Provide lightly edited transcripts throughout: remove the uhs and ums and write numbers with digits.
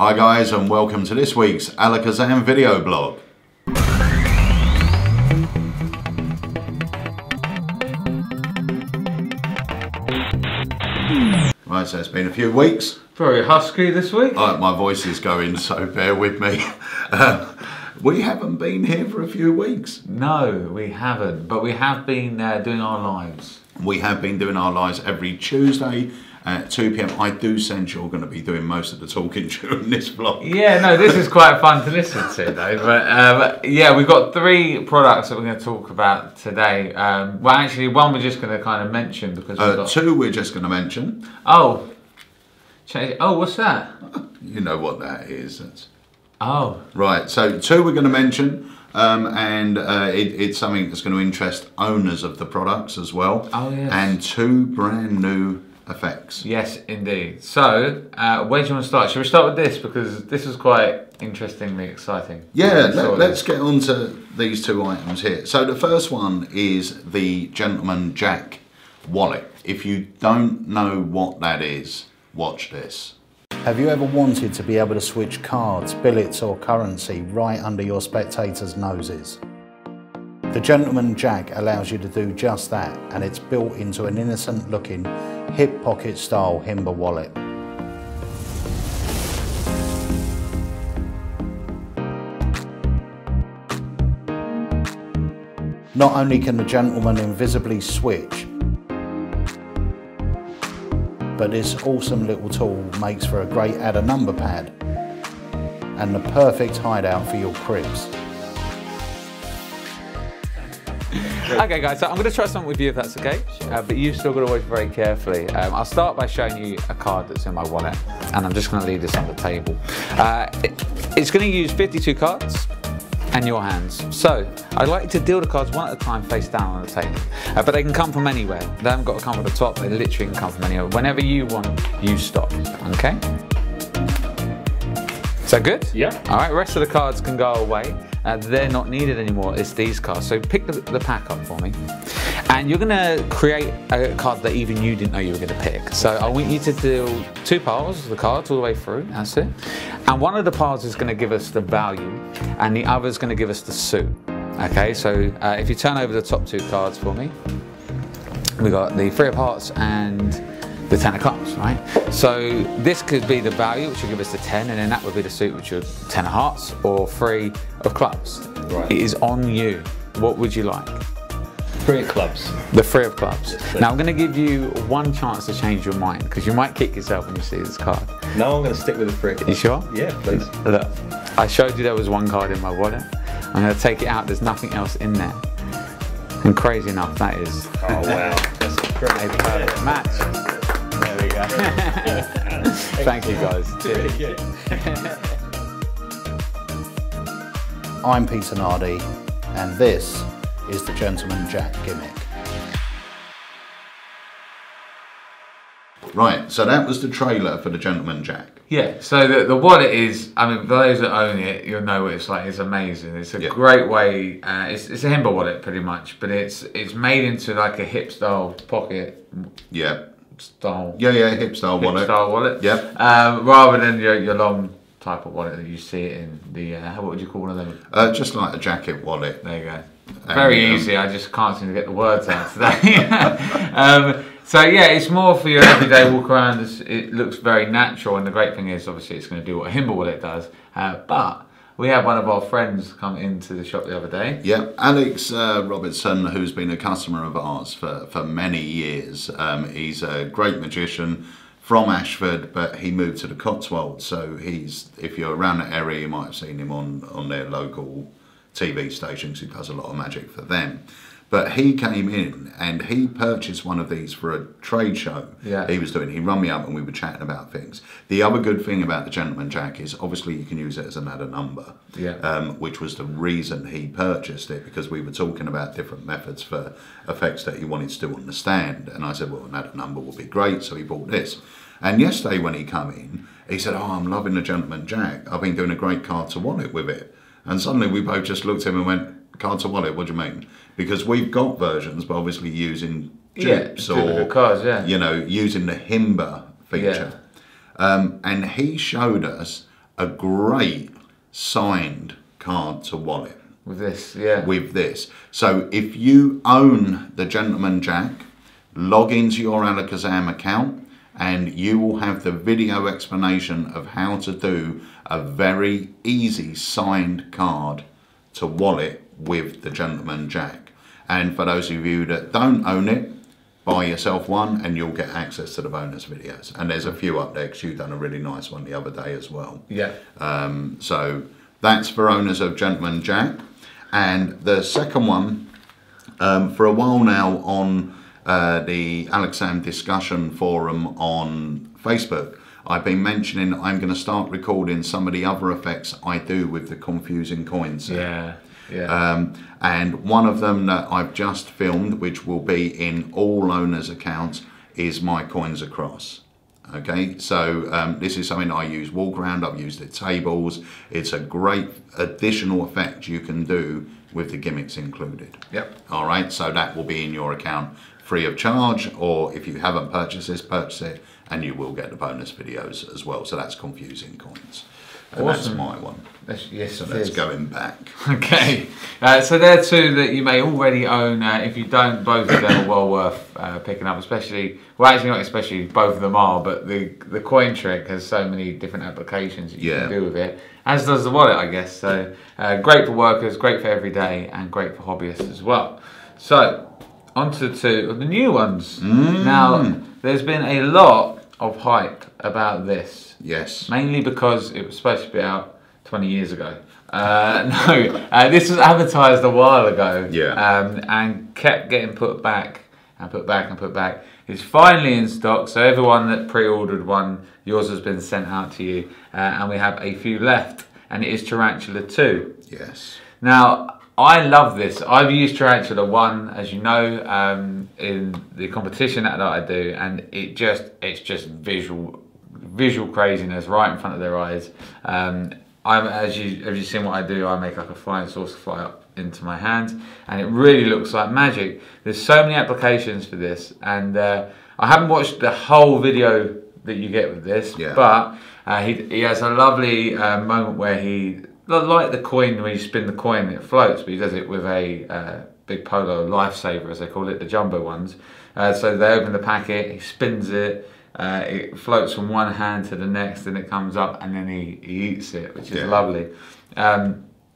Hi guys, and welcome to this week's Alakazam Video Blog. Right, so it's been a few weeks. Very husky this week. My voice is going, so bear with me. We haven't been here for a few weeks. No, we haven't, but we have been doing our lives. We have been doing our lives every Tuesday at 2 PM. I do sense you're going to be doing most of the talking during this vlog. Yeah, no, this is quite fun to listen to though. But yeah, we've got 3 products that we're going to talk about today. Well, actually, one we're just going to kind of mention because we've got 2 we're just going to mention. Oh, what's that? You know what that is. That's... Oh. Right, so 2 we're going to mention. It's something that's going to interest owners of the products as well. Oh, yes. And 2 brand new effects. Yes, indeed. So, where do you want to start? Should we start with this? Because this is quite interestingly exciting. Yeah, let's get on to these 2 items here. So the first one is the Gentleman Jack wallet. If you don't know what that is, watch this. Have you ever wanted to be able to switch cards, billets or currency right under your spectators' noses? The Gentleman Jack allows you to do just that, and it's built into an innocent looking hip pocket style Himba wallet. Not only can the Gentleman invisibly switch, but this awesome little tool makes for a great add a number pad and the perfect hideout for your cribs. Okay guys, so I'm going to try something with you if that's okay, but you've still got to watch very carefully. I'll start by showing you a card that's in my wallet, and I'm just going to leave this on the table. It's going to use 52 cards and your hands. So I like to deal the cards one at a time face down on the table, but they can come from anywhere. They haven't got to come from the top, they literally can come from anywhere. Whenever you want, you stop, okay? Is that good? Yeah. All right, rest of the cards can go away. They're not needed anymore, it's these cards. So pick the pack up for me. And you're gonna create a card that even you didn't know you were gonna pick. So I want you to do 2 piles, the cards all the way through, that's it. And one of the piles is gonna give us the value, and the other is gonna give us the suit. Okay, so if you turn over the top 2 cards for me, we got the 3 of hearts and the 10 of clubs, right? So this could be the value, which will give us the 10, and then that would be the suit, which is 10 of hearts or 3 of clubs. Right. It is on you. What would you like? 3 of clubs. The 3 of clubs. Yes, now I'm going to give you 1 chance to change your mind, because you might kick yourself when you see this card. No, I'm going to stick with the 3 of clubs. You sure? Yeah, please. Look, I showed you there was 1 card in my wallet. I'm going to take it out. There's nothing else in there. And crazy enough, that is. Oh wow, that's a perfect match. There we go. Thank you guys. Really good. I'm Peter Nardi, and this is the Gentleman Jack gimmick. Right, so that was the trailer for the Gentleman Jack. Yeah, so the wallet is, I mean, for those that own it, you'll know what it's like. It's amazing. It's a great way, it's a Himba wallet pretty much, but it's made into like a hip style pocket. Yeah. Style. Yeah, hip style wallet. Hip style wallet. Yeah. Rather than your long type of wallet that you see it in the, what would you call one of them? Just like a jacket wallet. There you go. Very easy, I just can't seem to get the words out today. So yeah, it's more for your everyday walk around. It looks very natural, and the great thing is obviously it's going to do what a Himba wallet does. But we had one of our friends come into the shop the other day. Yeah, Alex Robertson, who's been a customer of ours for many years. He's a great magician from Ashford, but he moved to the Cotswolds. So if you're around that area, you might have seen him on their local TV stations. He does a lot of magic for them. But he came in and he purchased one of these for a trade show he was doing. He rung me up and we were chatting about things. The other good thing about the Gentleman Jack is obviously you can use it as an add a number, which was the reason he purchased it, because we were talking about different methods for effects that he wanted to do on the stand. And I said, well, an add a number would be great. So he bought this. And yesterday when he came in, he said, oh, I'm loving the Gentleman Jack. I've been doing a great card to wallet with it. And suddenly we both just looked at him and went, card to wallet, what do you mean? Because we've got versions, but obviously using chips or cards, you know, using the Himba feature. And he showed us a great signed card to wallet. With this, yeah. With this. So if you own the Gentleman Jack, log into your Alakazam account and you will have the video explanation of how to do a very easy signed card to wallet with the Gentleman Jack. And for those of you that don't own it, buy yourself one and you'll get access to the bonus videos. And there's a few up there because you've done a really nice one the other day as well. Yeah. So that's for owners of Gentleman Jack. And the second one, for a while now on the Alakazam discussion forum on Facebook, I've been mentioning I'm going to start recording some of the other effects I do with the confusing coins. Yeah, yeah. And one of them that I've just filmed, which will be in all owners' accounts, is my coins across. Okay, so this is something I use walk around, I've used it tables. It's a great additional effect you can do with the gimmicks included. Yep. All right, so that will be in your account free of charge, or if you haven't purchased this, purchase it and you will get the bonus videos as well. So that's confusing coins. And Awesome. That's my one. Yes, So it that's is. going back. Okay, so they're two that you may already own. If you don't, both of them are well worth picking up, especially, well actually not especially, both of them are, but the coin trick has so many different applications that you can do with it, as does the wallet, I guess. So great for workers, great for everyday, and great for hobbyists as well. So on to two of the new ones. Now, there's been a lot of hype about this. Yes. Mainly because it was supposed to be out 20 years ago. This was advertised a while ago. Yeah. And kept getting put back and put back and put back. It's finally in stock, so everyone that pre-ordered one, yours has been sent out to you, and we have a few left, and it is Tarantula 2. Yes. Now, I love this. I've used Tarantula 1, as you know, in the competition that I do, and it's just visual craziness right in front of their eyes. As you've seen what I do, I make like a flying saucer fly up into my hand, and it really looks like magic. There's so many applications for this, and I haven't watched the whole video that you get with this, but he has a lovely moment where he, like the coin, when you spin the coin it floats, but he does it with a big polo lifesaver, as they call it, the jumbo ones. So they open the packet, he spins it, it floats from one hand to the next, and it comes up, and then he eats it, which is lovely.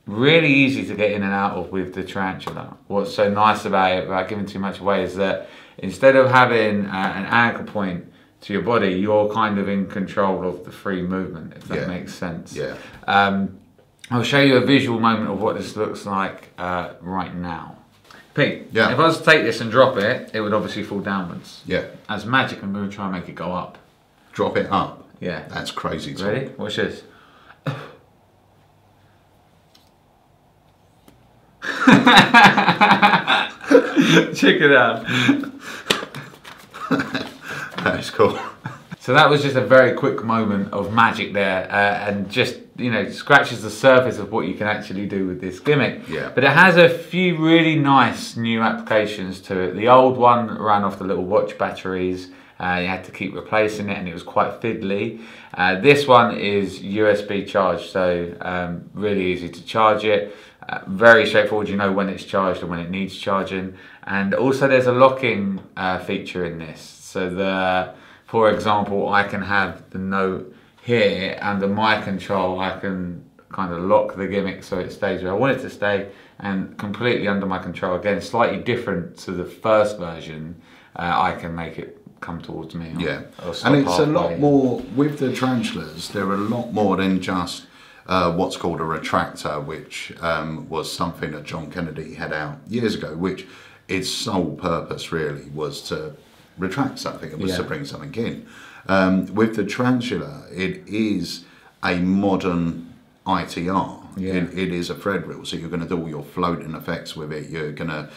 Really easy to get in and out of with the Tarantula. What's so nice about it, without giving too much away, is that instead of having an anchor point to your body, you're kind of in control of the free movement, if that makes sense. Yeah. I'll show you a visual moment of what this looks like right now. Pete, if I was to take this and drop it, it would obviously fall downwards. Yeah. As magic, I'm going to try and make it go up. Drop it up. Yeah. That's crazy. Ready? Watch this. Check it out. That's cool. So that was just a very quick moment of magic there, and just, you know, scratches the surface of what you can actually do with this gimmick. Yeah. But it has a few really nice new applications to it. The old one ran off the little watch batteries. You had to keep replacing it, and it was quite fiddly. This one is USB charged, so really easy to charge it. Very straightforward, you know when it's charged and when it needs charging. And also there's a locking feature in this. So for example, I can have the note here, under my control I can kind of lock the gimmick so it stays where I want it to stay, and completely under my control. Again, slightly different to the first version. I can make it come towards me. And it's a lot more, with the Tarantulas, they're a lot more than just what's called a retractor, which was something that John Kennedy had out years ago, which its sole purpose really was to retract something, it was to bring something in. With the Tarantula, it is a modern ITR. It is a thread reel, so you're going to do all your floating effects with it. You're going to,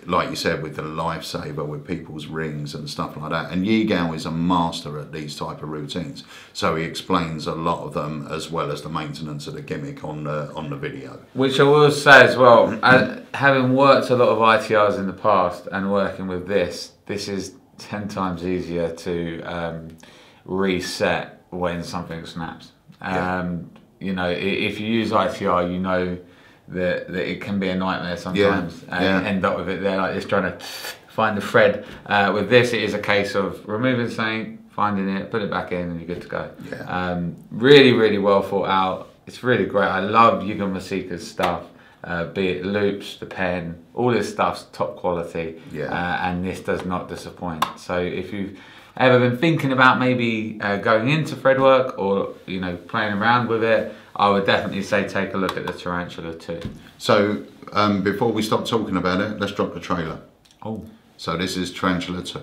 like you said, with the lifesaver, with people's rings and stuff like that. And Yigao is a master at these type of routines, so he explains a lot of them, as well as the maintenance of the gimmick on the video. Which I will say as well, having worked a lot of ITRs in the past and working with this is 10 times easier to reset when something snaps. You know, if you use ITR, you know that it can be a nightmare sometimes, and end up with it there like this, trying to find the thread. With this, it is a case of removing something, finding it, put it back in, and you're good to go. Really, really well thought out. It's really great. I love Yuga Masika's stuff. Be it loops, the pen, all this stuff's top quality, and this does not disappoint. So if you've ever been thinking about maybe going into thread work, or you know, playing around with it, I would definitely say take a look at the Tarantula 2. So before we stop talking about it, let's drop the trailer. Oh. So this is Tarantula 2.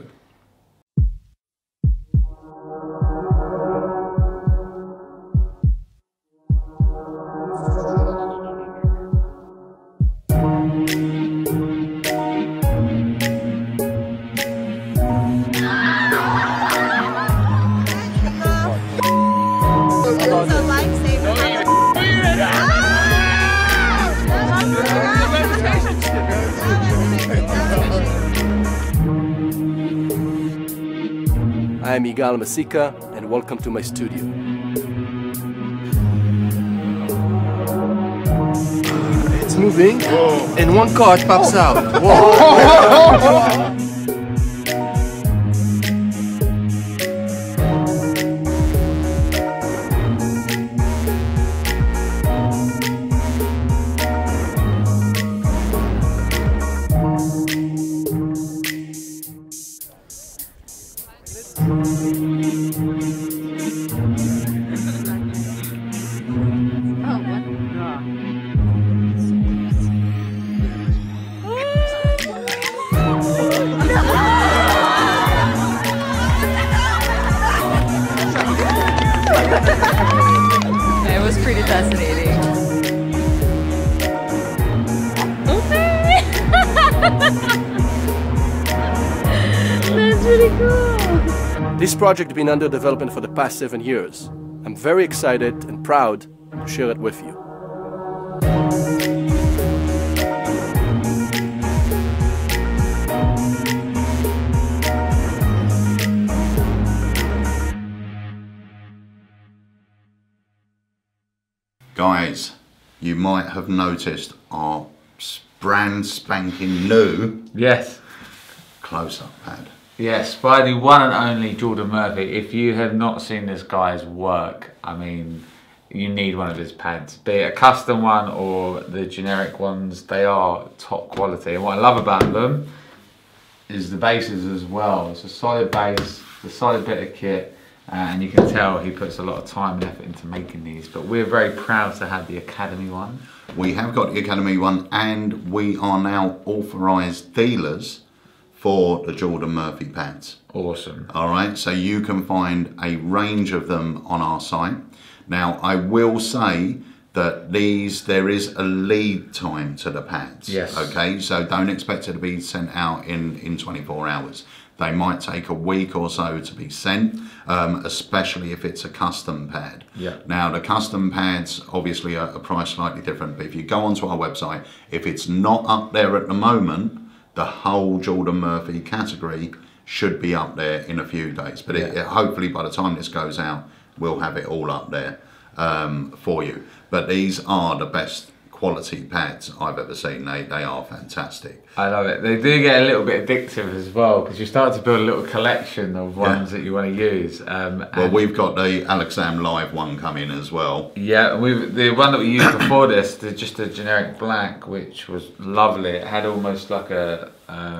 I am Alakazam Masika, and welcome to my studio. It's moving, and one card pops out. Whoa. It was pretty fascinating. Okay. That's really cool. This project has been under development for the past 7 years. I'm very excited and proud to share it with you. Guys, you might have noticed our brand spanking new close-up pad. Yes, by the one and only Jordan Murphy. If you have not seen this guy's work, I mean, you need one of his pads. Be it a custom one or the generic ones, they are top quality. And what I love about them is the bases as well. It's a solid base, a solid bit of kit. And you can tell he puts a lot of time and effort into making these, but we're very proud to have the Academy one. We have got the Academy one, and we are now authorised dealers for the Jordan Murphy pads. Awesome. All right, so you can find a range of them on our site. Now, I will say that there is a lead time to the pads. Yes. Okay, so don't expect it to be sent out in 24 hours. They might take a week or so to be sent, especially if it's a custom pad. Yeah. Now, the custom pads obviously are priced slightly different, but if you go onto our website, if it's not up there at the moment, the whole Jordan Murphy category should be up there in a few days. But hopefully by the time this goes out, we'll have it all up there for you. But these are the best quality pads I've ever seen. They are fantastic. I love it. They do get a little bit addictive as well, because you start to build a little collection of ones that you want to use. Well, we've got the Alakazam Live one coming as well. Yeah, the one that we used before this, just a generic black, which was lovely. It had almost like a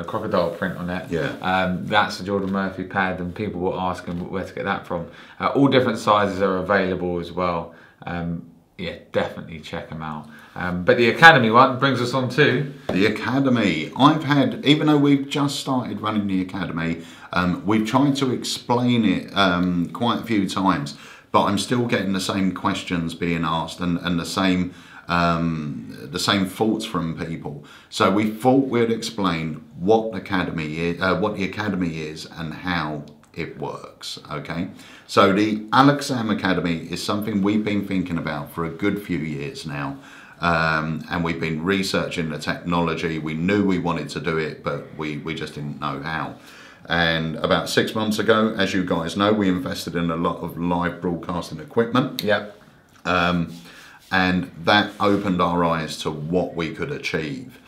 crocodile print on it. Yeah. That's a Jordan Murphy pad, and people were asking where to get that from. All different sizes are available as well. Yeah, definitely check them out. But the Academy one brings us on to... The Academy. I've had, even though we've just started running the Academy, we've tried to explain it quite a few times, but I'm still getting the same questions being asked and the same thoughts from people. So we thought we'd explain what the Academy is, and how it works. Okay, so the Alakazam Academy is something we've been thinking about for a good few years now, and we've been researching the technology. We knew we wanted to do it, but we just didn't know how. And about 6 months ago, as you guys know, we invested in a lot of live broadcasting equipment. Yep. And that opened our eyes to what we could achieve.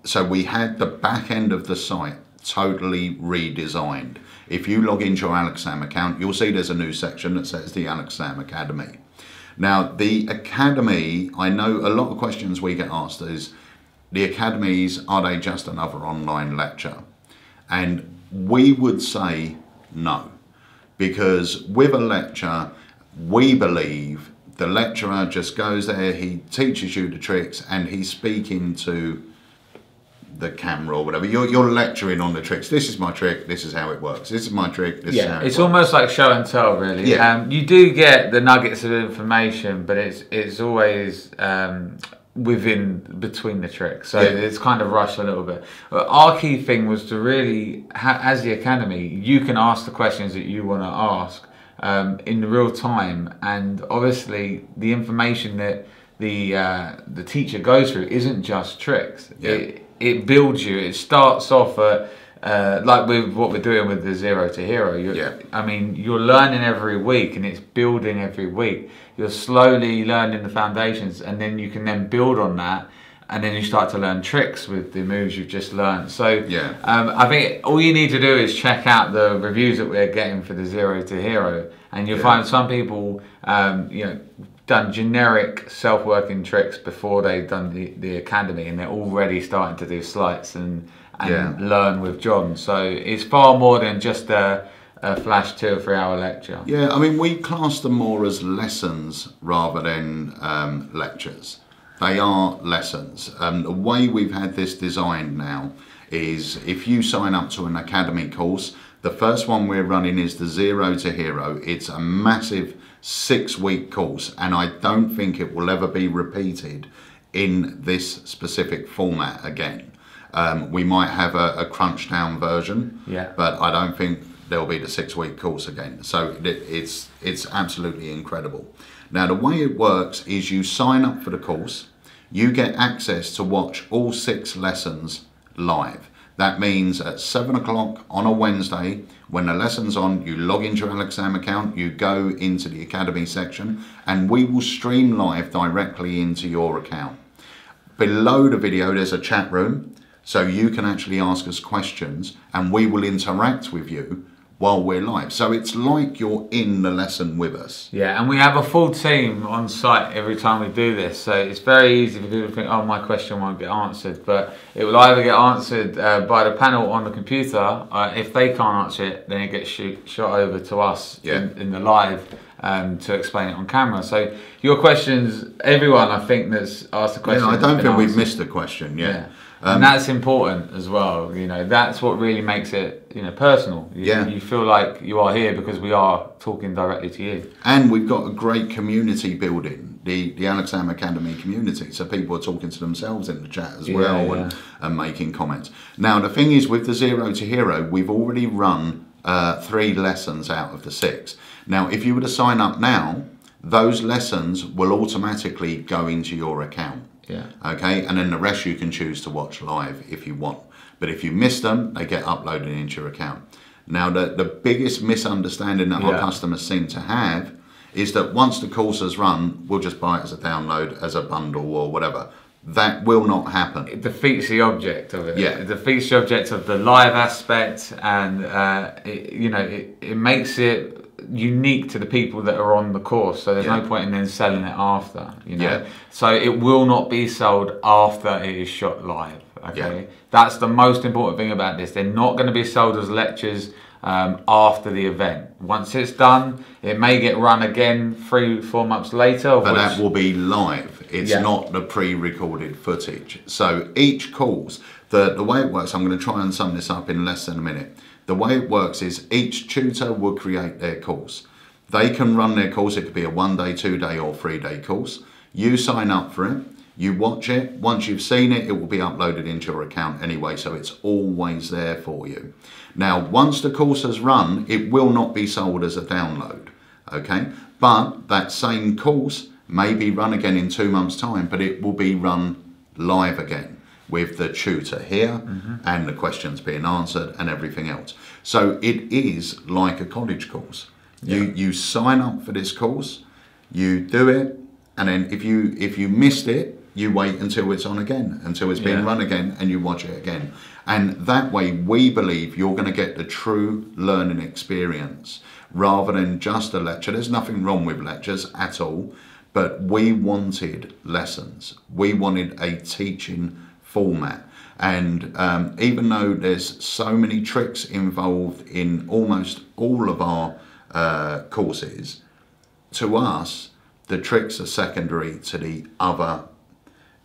So we had the back end of the site totally redesigned. If you log into your Alakazam account, you'll see there's a new section that says the Alakazam Academy. Now, the Academy, I know a lot of questions we get asked is, the academies, are they just another online lecture? And we would say no, because with a lecture, we believe the lecturer just goes there, he teaches you the tricks, and he's speaking to the camera or whatever. You're lecturing on the tricks. This is my trick, this is how it works. This is my trick, this is how it works. It's almost like show and tell, really. Yeah. You do get the nuggets of information, but it's always between the tricks. So it's kind of rushed a little bit. But our key thing was to really, as the Academy, you can ask the questions that you want to ask in real time, and obviously the information that the teacher goes through isn't just tricks. It builds you. It starts off like with what we're doing with the Zero to Hero. I mean, you're learning every week, and it's building every week. You're slowly learning the foundations, and then you can then build on that, and then you start to learn tricks with the moves you've just learned. So I think all you need to do is check out the reviews that we're getting for the Zero to Hero, and you'll find some people, you know, done generic self-working tricks before they've done the Academy, and they're already starting to do sleights and learn with John. So it's far more than just a flash 2 or 3 hour lecture. Yeah, I mean, we class them more as lessons rather than lectures. They are lessons. The way we've had this designed now is if you sign up to an Academy course, the first one we're running is the Zero to Hero. It's a massive 6-week course, and I don't think it will ever be repeated in this specific format again. We might have a crunch down version, but I don't think there'll be the 6-week course again. So it's absolutely incredible. Now, the way it works is you sign up for the course, you get access to watch all 6 lessons live. That means at 7 o'clock on a Wednesday, when the lesson's on, you log into your Alakazam account, you go into the Academy section, and we will stream live directly into your account. Below the video, there's a chat room, so you can actually ask us questions, and we will interact with you while we're live. So it's like you're in the lesson with us. Yeah, and we have a full team on site every time we do this, so it's very easy for people to think, oh, my question won't get answered, but it will either get answered by the panel on the computer. If they can't answer it, then it gets shot over to us in the live to explain it on camera. So your questions, everyone I think that's asked a question, I don't think we've missed a question yet. And that's important as well. You know, that's what really makes it, you know, personal. You feel like you are here because we are talking directly to you. And we've got a great community building, the Alakazam Academy community. So people are talking to themselves in the chat as well and making comments. Now, the thing is, with the Zero to Hero, we've already run 3 lessons out of the 6. Now, if you were to sign up now, those lessons will automatically go into your account. Okay, and then the rest you can choose to watch live if you want. But if you miss them, they get uploaded into your account. Now, the biggest misunderstanding that our customers seem to have is that once the course is run, we'll just buy it as a download, as a bundle or whatever. That will not happen. It defeats the object of it. It defeats the object of the live aspect, and it makes it unique to the people that are on the course, so there's no point in then selling it after, you know. So it will not be sold after it is shot live. That's the most important thing about this. They're not going to be sold as lectures after the event. Once it's done, it may get run again 3-4 months later, but that will be live. It's not the pre-recorded footage. So each course, the way it works, I'm going to try and sum this up in less than a minute. The way it works is each tutor will create their course. They can run their course. It could be a 1-day, 2-day or 3-day course. You sign up for it. You watch it. Once you've seen it, it will be uploaded into your account anyway, so it's always there for you. Now, once the course has run, it will not be sold as a download, okay? But that same course may be run again in 2 months' time, but it will be run live again, with the tutor here and the questions being answered and everything else. So it is like a college course. You sign up for this course, You do it, and then if you missed it, you wait until it's on again, until it's being run again, and you watch it again. And that way, we believe you're going to get the true learning experience rather than just a lecture. There's nothing wrong with lectures at all, but we wanted lessons. We wanted a teaching format. And even though there's so many tricks involved in almost all of our courses, to us, the tricks are secondary to the other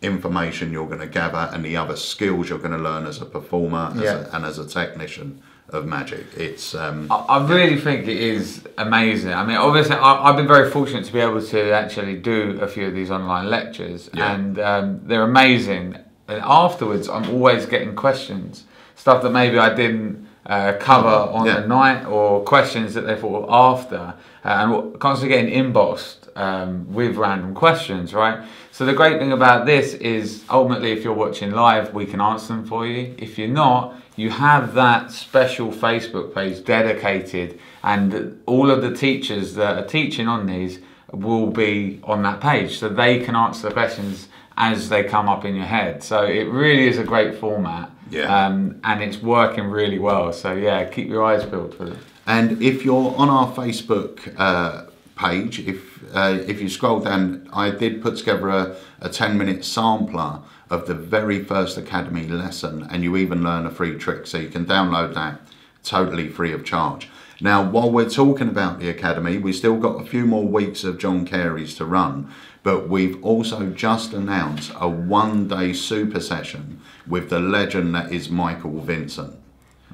information you're going to gather and the other skills you're going to learn as a performer and as a technician of magic. It's I really think it is amazing. I mean, obviously I've been very fortunate to be able to actually do a few of these online lectures, and they're amazing. And afterwards I'm always getting questions, stuff that maybe I didn't cover on the night, or questions that they thought after, and constantly getting inboxed with random questions, right? So the great thing about this is ultimately if you're watching live, we can answer them for you. If you're not, you have that special Facebook page dedicated, and all of the teachers that are teaching on these will be on that page, so they can answer the questions as they come up in your head. So it really is a great format, and it's working really well. So yeah, keep your eyes peeled for it. And if you're on our Facebook page, if you scroll down, I did put together a 10-minute sampler of the very first Academy lesson, and you even learn a free trick, so you can download that totally free of charge. Now, while we're talking about the Academy, we've still got a few more weeks of John Carey's to run, but we've also just announced a one-day super session with the legend that is Michael Vincent.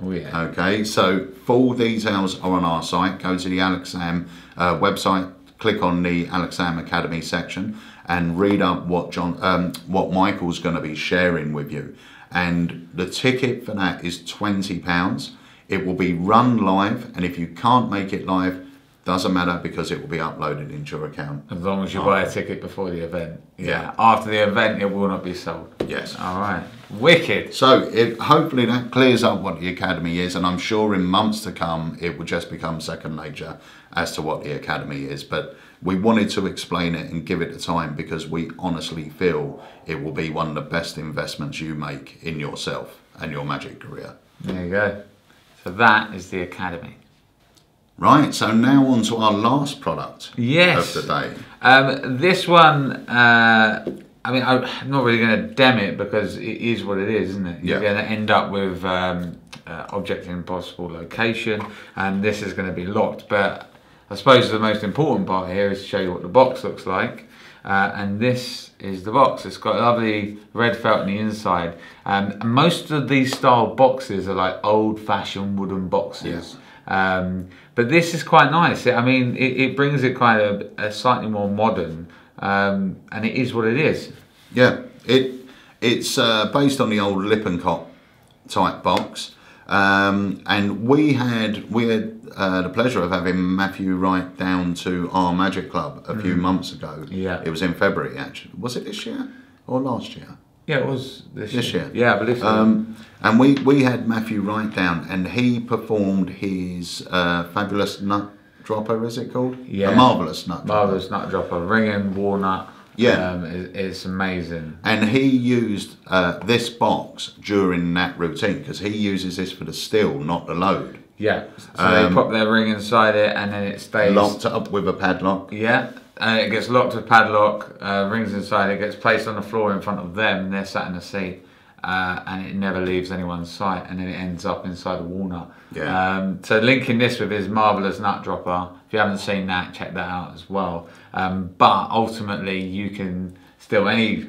Oh yeah. Okay, so full details are on our site. Go to the Alakazam website, click on the Alakazam Academy section, and read up what Michael's going to be sharing with you. And the ticket for that is £20. It will be run live, and if you can't make it live, doesn't matter, because it will be uploaded into your account. As long as you buy a ticket before the event. Yeah. After the event, it will not be sold. Yes. All right. Wicked. So hopefully that clears up what the Academy is, and I'm sure in months to come it will just become second nature as to what the Academy is. But we wanted to explain it and give it the time, because we honestly feel it will be one of the best investments you make in yourself and your magic career. There you go. So that is the Academy. Right, so now on to our last product of the day. This one, I mean, I'm not really going to dem it, because it is what it is, isn't it? You're going to end up with object in possible location, and this is going to be locked. But I suppose the most important part here is to show you what the box looks like. And this is the box. It's got lovely red felt on the inside. Most of these style boxes are like old-fashioned wooden boxes. But this is quite nice. I mean, it brings it kind of slightly more modern, and it is what it is. Yeah, it's based on the old Lippincott type box, and we had the pleasure of having Matthew Wright down to our Magic Club a few months ago. Yeah, it was in February actually. Was it this year or last year? Yeah, it was this year. year. Yeah, I believe so. And we had Matthew Wright down, and he performed his fabulous nut dropper, is it called? Yeah. A marvellous nut dropper. Marvellous nut dropper, ringing walnut. Yeah. It's amazing. And he used this box during that routine, because he uses this for the still, not the load. Yeah, so they pop their ring inside it, and then it stays locked up with a padlock. Yeah, and it gets locked with padlock, rings inside, it gets placed on the floor in front of them, and they're sat in a seat, and it never leaves anyone's sight, and then it ends up inside a walnut. Yeah. So linking this with his marvellous nut dropper, if you haven't seen that, check that out as well. But ultimately, you can still any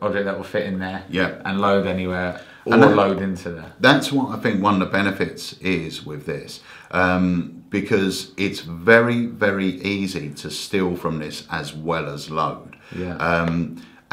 object that will fit in there, and load anywhere, or load into there. That's what I think one of the benefits is with this, because it's very, very easy to steal from this as well as load. Yeah.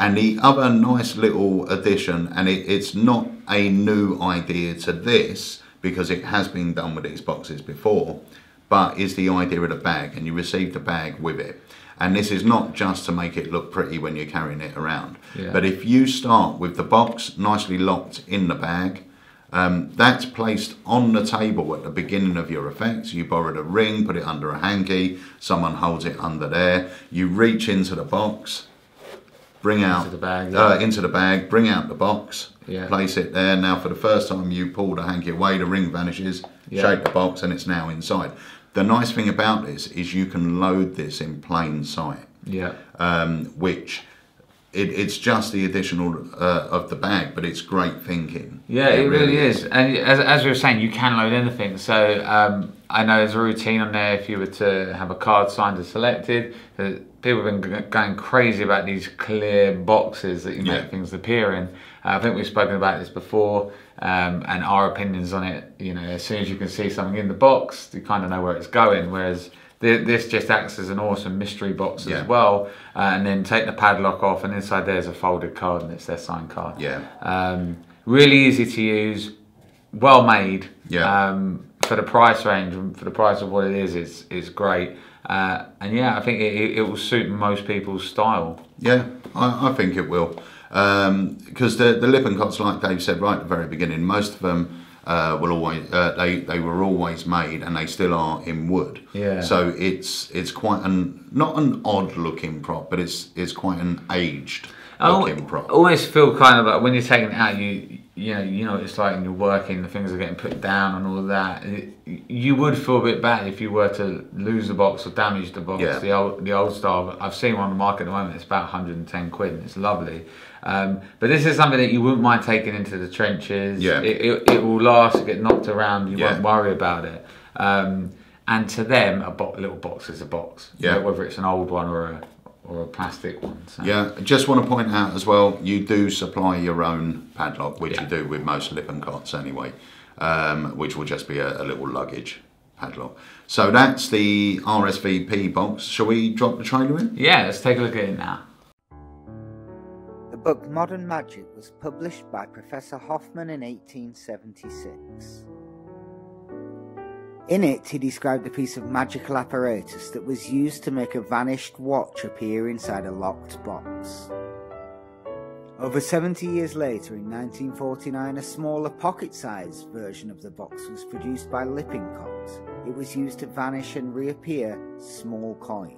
And the other nice little addition, and it's not a new idea to this, because it has been done with these boxes before, but is the idea of the bag, and you receive the bag with it. And this is not just to make it look pretty when you're carrying it around. Yeah. But if you start with the box nicely locked in the bag, That's placed on the table at the beginning of your effects. You borrowed a ring, put it under a hanky, someone holds it under there, you reach into the box, bring out into the bag, into the bag, bring out the box, place it there. Now for the first time you pull the hanky away, the ring vanishes, shake the box and it's now inside. The nice thing about this is you can load this in plain sight, which it's just the additional of the bag, but it's great thinking. Yeah, it really is. And as we were saying, you can load anything. So I know there's a routine on there if you were to have a card signed and selected. People have been going crazy about these clear boxes that you make things appear in. I think we've spoken about this before, and our opinions on it. You know, as soon as you can see something in the box, you kind of know where it's going. Whereas this just acts as an awesome mystery box as well. And then take the padlock off, and inside there's a folded card, and it's their signed card. Really easy to use, well made. For the price range, and for the price of what it is, it's great. And yeah, I think it will suit most people's style. Yeah, I think it will. Because the Lippincotts, like Dave said right at the very beginning, most of them will always they were always made, and they still are, in wood. So it's quite not an odd looking prop, but it's quite an aged looking prop. I always feel kind of like when you're taking it out, you know what it's like, and you're working, the things are getting put down and all of that. You would feel a bit bad if you were to lose the box or damage the box. The old style. I've seen one on the market at the moment. It's about 110 quid, and it's lovely. But this is something that you wouldn't mind taking into the trenches. It will last. Get knocked around. You won't worry about it. And to them, a little box is a box. You know, whether it's an old one or a plastic one. So. I just want to point out as well, you do supply your own padlock, which you do with most Lippincotts anyway, which will just be a little luggage padlock. So that's the RSVP box. Shall we drop the trailer in? Yeah, let's take a look at it now. The book Modern Magic was published by Professor Hoffman in 1876. In it, he described a piece of magical apparatus that was used to make a vanished watch appear inside a locked box. Over 70 years later, in 1949, a smaller pocket-sized version of the box was produced by Lippincott. It was used to vanish and reappear small coins.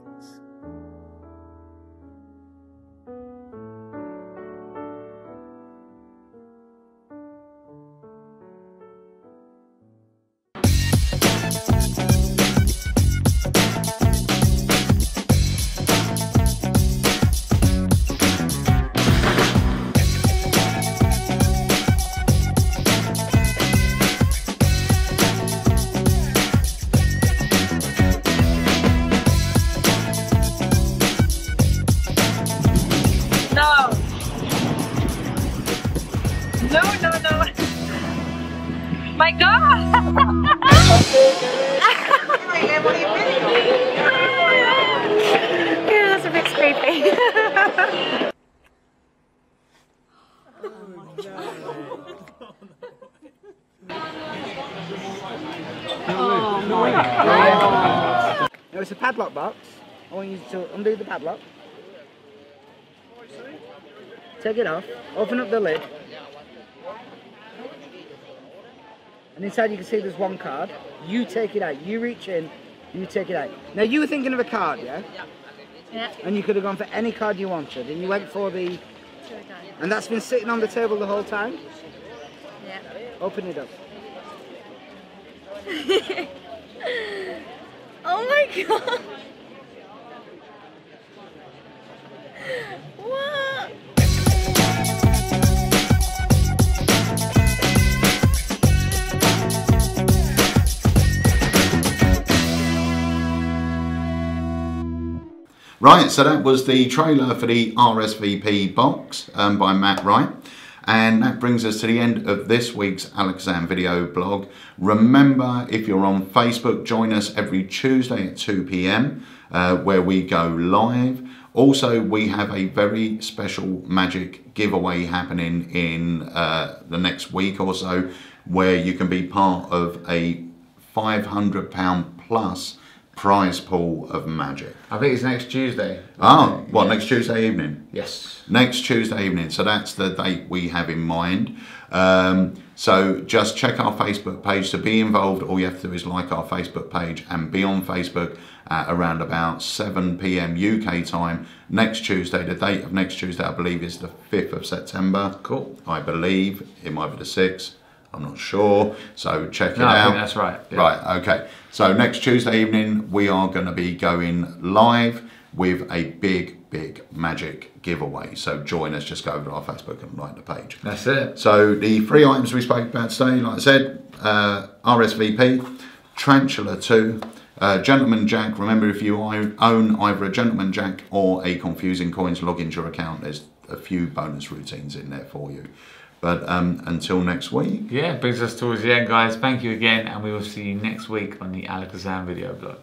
My God! Yeah, that's a bit creepy. Oh my God! Now it's a padlock box. I want you to undo the padlock. Take it off. Open up the lid. And inside you can see there's one card. You take it out. You reach in. You take it out. Now you were thinking of a card, yeah? Yeah. And you could have gone for any card you wanted. And you went for the... And that's been sitting on the table the whole time? Yeah. Open it up. Oh my God! What? Right, so that was the trailer for the RSVP box by Matt Wright. And that brings us to the end of this week's Alakazam Video Blog. Remember, if you're on Facebook, join us every Tuesday at 2 PM where we go live. Also, we have a very special magic giveaway happening in the next week or so, where you can be part of a £500 plus prize pool of magic. I think it's next Tuesday. Oh, what, next Tuesday evening? Yes. Next Tuesday evening, so that's the date we have in mind. So just check our Facebook page. To be involved, all you have to do is like our Facebook page and be on Facebook at around about 7 p.m. UK time next Tuesday. The date of next Tuesday, I believe, is the 5th of September. Cool. I believe it might be the 6th. I'm not sure, so check it out. I think that's right. Yeah. Right, okay. So next Tuesday evening, we are going to be going live with a big magic giveaway. So join us, just go over to our Facebook and like the page. That's it. So the 3 items we spoke about today, like I said, RSVP, Tarantula 2, Gentleman Jack. Remember, if you own either a Gentleman Jack or a Confusing Coins, log into your account. There's a few bonus routines in there for you. But until next week. Yeah, brings us towards the end, guys. Thank you again, and we will see you next week on the Alakazam Video Blog.